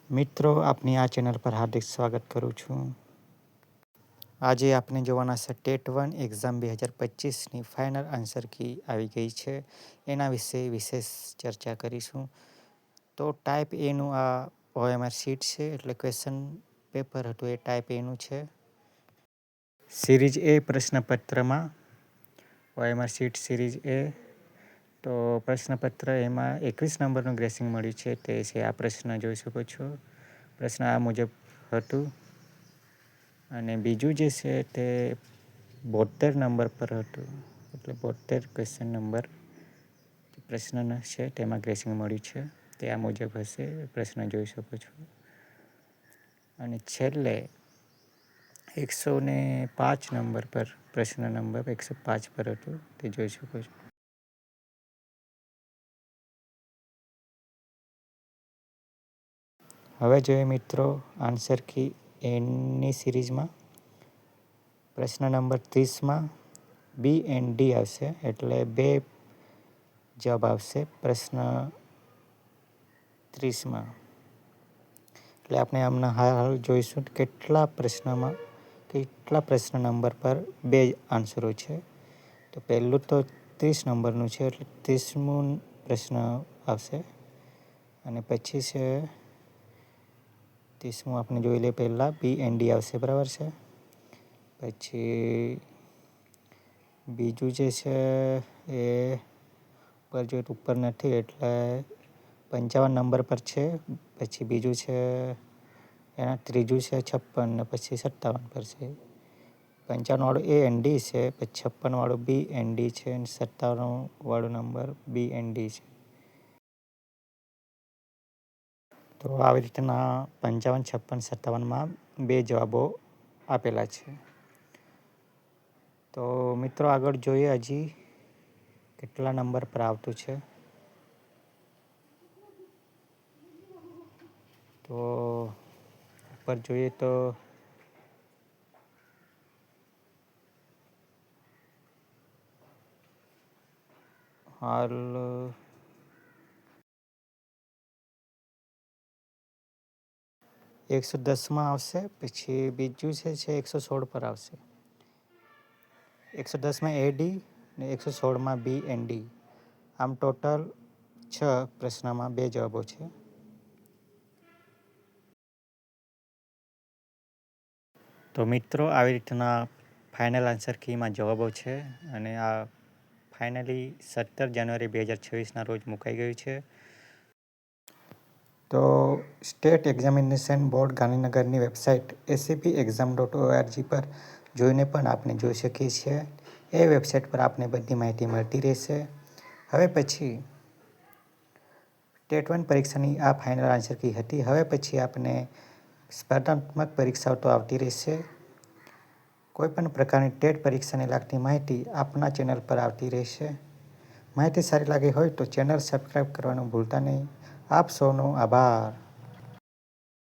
મિત્રો, આપની આ ચેનલ પર હાર્દિક સ્વાગત કરું છું. આજે આપણે જોવાના છે ટેટ 1 એક્ઝામ 2025ની ફાઇનલ આન્સર કી આવી ગઈ છે. એના વિશે વિશેષ ચર્ચા કરીશું. તો ટાઈપ એનું આ OMR શીટ છે, એટલે ક્વેશ્ચન પેપર હતું એ ટાઈપ એનું છે. સિરીઝ એ પ્રશ્નપત્રમાં OMR શીટ સિરીઝ એ. તો પ્રશ્નપત્ર એમાં 21 નંબરનું ગ્રેસિંગ મળ્યું છે. તે છે આ પ્રશ્ન જોઈ શકો છો. પ્રશ્ન આ મુજબ હતું. અને બીજું જે છે તે 72 નંબર પર હતું. એટલે 72 ક્વેશ્ચન નંબર પ્રશ્ન છે તેમાં ગ્રેસિંગ મળ્યું છે. તે આ મુજબ હશે. પ્રશ્ન જોઈ શકો છો. અને છેલ્લે 105 નંબર પર પ્રશ્ન નંબર 105 પર હતું. તે જોઈ શકો છો. હવે જોઈએ મિત્રો આન્સર કી એની સિરીઝમાં પ્રશ્ન નંબર 30માં બી એન્ડ ડી આવશે, એટલે 2 જવાબ આવશે પ્રશ્ન 30માં. એટલે આપણે આમના હાલ જોઈશું કેટલા પ્રશ્ન નંબર પર 2 આન્સરો છે. તો પહેલું તો 30 નંબરનું છે, એટલે 30મો પ્રશ્ન આવશે. અને પછી છે 30મું આપણે જોઈ લઈએ. પહેલાં બી એન્ડ ડી આવશે, બરાબર છે. પછી બીજું જે છે એ ઉપર જોઈએ તો ઉપર નથી, એટલે 55 નંબર પર છે. પછી બીજું છે એના ત્રીજું છે 56 ને પછી 57 પર છે. 55 વાળું એ એન્ડ ડી છે, પછી 56 વાળું બી એન્ડ ડી છે, અને 57 વાળું નંબર બી એન્ડ ડી છે. તો આવી રીતના 55, 56, 57માં 2 જવાબો આપેલા છે. તો મિત્રો આગળ જોઈએ હજી કેટલા નંબર પર આવતું છે. તો ઉપર જોઈએ તો હાલ 110માં આવશે. પછી બીજું છે 116 પર આવશે. 110માં એ ડી ને 116માં બી એન્ડ ડી. આમ ટોટલ 6 પ્રશ્નમાં 2 જવાબો છે. તો મિત્રો આવી રીતના ફાઇનલ આન્સર કીમાં જવાબો છે. અને આ ફાઇનલી 17 જાન્યુઆરી 2026ના રોજ મુકાઈ ગયું છે. તો સ્ટેટ એક્ઝામિનેશન બોર્ડ ગાંધીનગરની વેબસાઇટ acpexam.org પર જોઈને પણ આપણે જોઈ શકીએ છીએ. એ વેબસાઇટ પર આપને બધી માહિતી મળતી રહેશે. હવે પછી ટેટ 1 પરીક્ષાની આ ફાઇનલ આન્સર કી હતી. હવે પછી આપણે સ્પર્ધાત્મક પરીક્ષાઓ તો આવતી રહેશે. કોઈપણ પ્રકારની ટેટ પરીક્ષાને લગતી માહિતી આપના ચેનલ પર આવતી રહેશે. માહિતી સારી લાગી હોય તો ચેનલ સબસ્ક્રાઈબ કરવાનું ભૂલતા નહીં. આપ સૌનો આભાર.